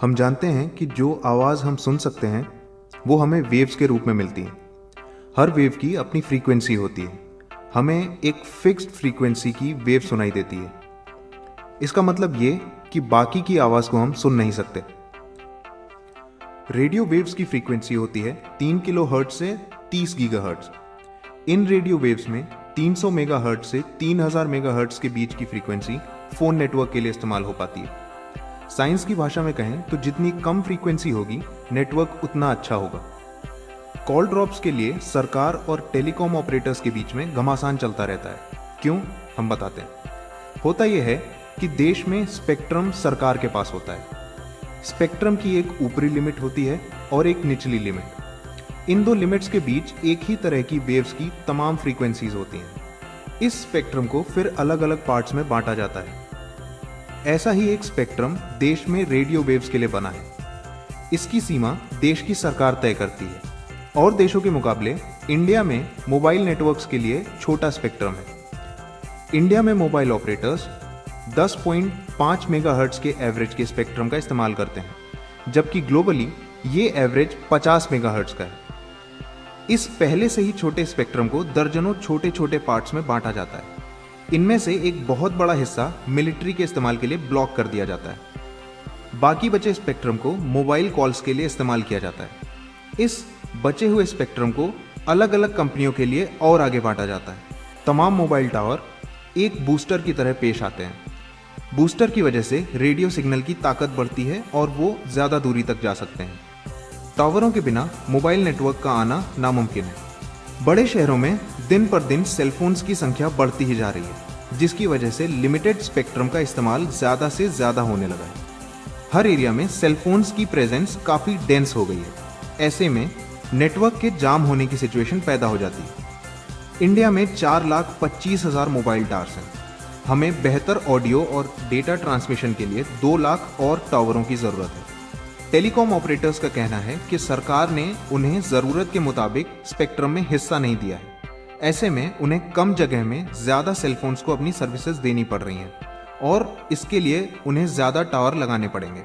हम जानते हैं कि जो आवाज़ हम सुन सकते हैं वो हमें वेव्स के रूप में मिलती है। हर वेव की अपनी फ्रीक्वेंसी होती है। हमें एक फिक्स्ड फ्रीक्वेंसी की वेव सुनाई देती है। इसका मतलब ये कि बाकी की आवाज़ को हम सुन नहीं सकते। रेडियो वेव्स की फ्रीक्वेंसी होती है 3 किलोहर्ट्ज से 30 गीगाहर्ट्ज। इन रेडियो वेव्स में 300 मेगाहर्ट्ज से 3000 मेगाहर्ट्ज के बीच की फ्रीक्वेंसी फ़ोन नेटवर्क के लिए इस्तेमाल हो पाती है। साइंस की भाषा में कहें तो जितनी कम फ्रीक्वेंसी होगी नेटवर्क उतना अच्छा होगा। कॉल ड्रॉप्स के लिए सरकार और टेलीकॉम ऑपरेटर्स के बीच में घमासान चलता रहता है। क्यों, हम बताते हैं। होता यह है कि देश में स्पेक्ट्रम सरकार के पास होता है। स्पेक्ट्रम की एक ऊपरी लिमिट होती है और एक निचली लिमिट। इन दो लिमिट्स के बीच एक ही तरह की वेव्स की तमाम फ्रीक्वेंसीज होती हैं। इस स्पेक्ट्रम को फिर अलग अलग पार्ट्स में बांटा जाता है। ऐसा ही एक स्पेक्ट्रम देश में रेडियो वेव्स के लिए बना है। इसकी सीमा देश की सरकार तय करती है। और देशों के मुकाबले इंडिया में मोबाइल नेटवर्क्स के लिए छोटा स्पेक्ट्रम है। इंडिया में मोबाइल ऑपरेटर्स 10.5 मेगाहर्ट्ज के एवरेज के स्पेक्ट्रम का इस्तेमाल करते हैं, जबकि ग्लोबली ये एवरेज 50 मेगाहर्ट्ज का है। इस पहले से ही छोटे स्पेक्ट्रम को दर्जनों छोटे छोटे पार्ट्स में बांटा जाता है। इनमें से एक बहुत बड़ा हिस्सा मिलिट्री के इस्तेमाल के लिए ब्लॉक कर दिया जाता है। बाकी बचे स्पेक्ट्रम को मोबाइल कॉल्स के लिए इस्तेमाल किया जाता है। इस बचे हुए स्पेक्ट्रम को अलग अलग कंपनियों के लिए और आगे बांटा जाता है। तमाम मोबाइल टावर एक बूस्टर की तरह पेश आते हैं। बूस्टर की वजह से रेडियो सिग्नल की ताकत बढ़ती है और वो ज़्यादा दूरी तक जा सकते हैं। टावरों के बिना मोबाइल नेटवर्क का आना नामुमकिन है। बड़े शहरों में दिन पर दिन सेलफोन्स की संख्या बढ़ती ही जा रही है, जिसकी वजह से लिमिटेड स्पेक्ट्रम का इस्तेमाल ज़्यादा से ज़्यादा होने लगा है। हर एरिया में सेलफोन्स की प्रेजेंस काफ़ी डेंस हो गई है। ऐसे में नेटवर्क के जाम होने की सिचुएशन पैदा हो जाती है। इंडिया में 4,25,000 मोबाइल टावर्स हैं। हमें बेहतर ऑडियो और डेटा ट्रांसमिशन के लिए 2 लाख और टावरों की ज़रूरत है। टेलीकॉम ऑपरेटर्स का कहना है कि सरकार ने उन्हें ज़रूरत के मुताबिक स्पेक्ट्रम में हिस्सा नहीं दिया है। ऐसे में उन्हें कम जगह में ज़्यादा सेलफोन्स को अपनी सर्विसेज देनी पड़ रही हैं और इसके लिए उन्हें ज़्यादा टावर लगाने पड़ेंगे।